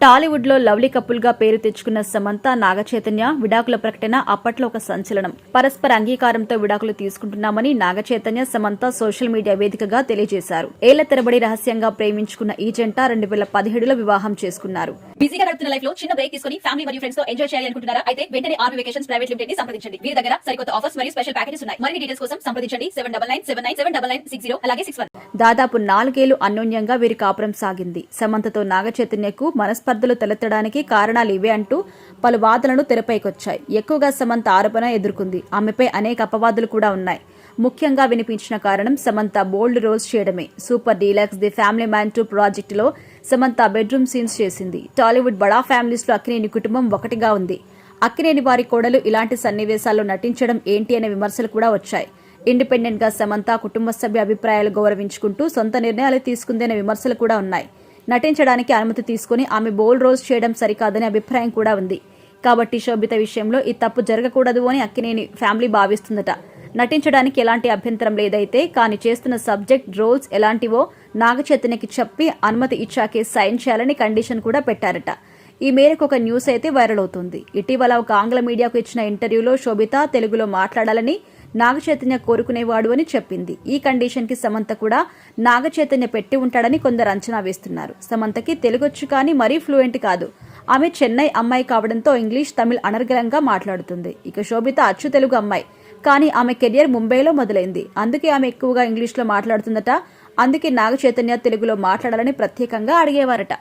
టాలీవుడ్ లో lovely couple గా పేరు తెచ్చుకున్న సమంత నాగచైతన్య విడాకుల ప్రకటన అప్పట్లో ఒక సంచలనం. పరస్పర అంగీకారంతో విడాకులు తీసుకుంటున్నామని నాగచైతన్య సమంత సోషల్ మీడియా వేదికగా తెలియజేశారు. ఏళ్ల తరబడి రహస్యంగా ప్రేమించుకున్న ఈ జంట 2017లో వివాహం చేసుకున్నారు. బిజీగా గడుపుతున్న లైఫ్ లో చిన్న బ్రేక్ తీసుకుని ఫ్యామిలీ మరియు ఫ్రెండ్స్ తో ఎంజాయ్ చేయాలి అనుకుంటున్నారా? అయితే వెంటనే ఆర్మీ వెకేషన్స్ ప్రైవేట్ లిమిటెడ్ ని సంప్రదించండి. వీరి దగ్గర సరికొత్త ఆఫర్స్ మరియు స్పెషల్ ప్యాకేజెస్ ఉన్నాయి. మరిన్ని డీటెయిల్స్ కోసం సంప్రదించండి 7997979960 అలాగే 61. దాదాపు 4 ఏళ్లు అన్యోన్యంగా వీరి కాపురం సాగింది. సమంతతో నాగచైతన్యకు మనస్పర్ధలు తలెత్తడానికి కారణాలు ఇవే అంటూ పలు వాదనలు తెరపైకొచ్చాయి. ఎక్కువగా సమంత ఆరోపణ ఎదుర్కొంది. ఆమెపై అనేక అపవాదులు కూడా ఉన్నాయి. ముఖ్యంగా వినిపించిన కారణం సమంత బోల్డ్ రోల్స్ చేయడమే. Super deluxe the family man 2 ప్రాజెక్టులో సమంత బెడ్రూమ్ సీన్స్ చేసింది. టాలీవుడ్ బడా ఫ్యామిలీస్ లో అక్కినేని కుటుంబం ఒకటిగా ఉంది. అక్కినేని వారి కోడలు ఇలాంటి సన్నివేశాల్లో నటించడం ఏంటి అనే విమర్శలు కూడా వచ్చాయి. ఇండిపెండెంట్ గా సమంత కుటుంబ సభ్య అభిప్రాయాలు గౌరవించుకుంటూ సొంత నిర్ణయాలు తీసుకుందనే విమర్శలు కూడా ఉన్నాయి. నటించడానికి అనుమతి తీసుకుని ఆమె బోల్డ్ రోల్స్ చేయడం సరికాదనే అభిప్రాయం కూడా ఉంది. కాబట్టి శోభిత విషయంలో ఈ తప్పు జరగకూడదు అని అక్కినేని ఫ్యామిలీ భావిస్తుందట. నటించడానికి ఎలాంటి అభ్యంతరం లేదైతే కానీ చేస్తున్న సబ్జెక్ట్ రోల్స్ ఎలాంటివో నాగచైతన్యకి చెప్పి అనుమతి ఇచ్చాకే సైన్ చేయాలని కండిషన్ కూడా పెట్టారట. ఈ మేరకు ఒక న్యూస్ అయితే వైరల్ అవుతుంది. ఇటీవల ఒక ఆంగ్ల మీడియాకు ఇచ్చిన ఇంటర్వ్యూలో శోభిత తెలుగులో మాట్లాడాలని నాగచైతన్య కోరుకునేవాడు అని చెప్పింది. ఈ కండిషన్ కి సమంత కూడా నాగచైతన్య పెట్టి ఉంటాడని కొందరు అంచనా వేస్తున్నారు. సమంతకి తెలుగొచ్చు కానీ మరీ ఫ్లూయెంట్ కాదు. ఆమె చెన్నై అమ్మాయి కావడంతో ఇంగ్లీష్, తమిళ్ అనర్గళంగా మాట్లాడుతుంది. ఇక శోభిత అచ్చు తెలుగు అమ్మాయి, కానీ ఆమె కెరియర్ ముంబైలో మొదలైంది. అందుకే ఆమె ఎక్కువగా ఇంగ్లీష్లో మాట్లాడుతుందట. అందుకే నాగచైతన్య తెలుగులో మాట్లాడాలని ప్రత్యేకంగా అడిగేవారట.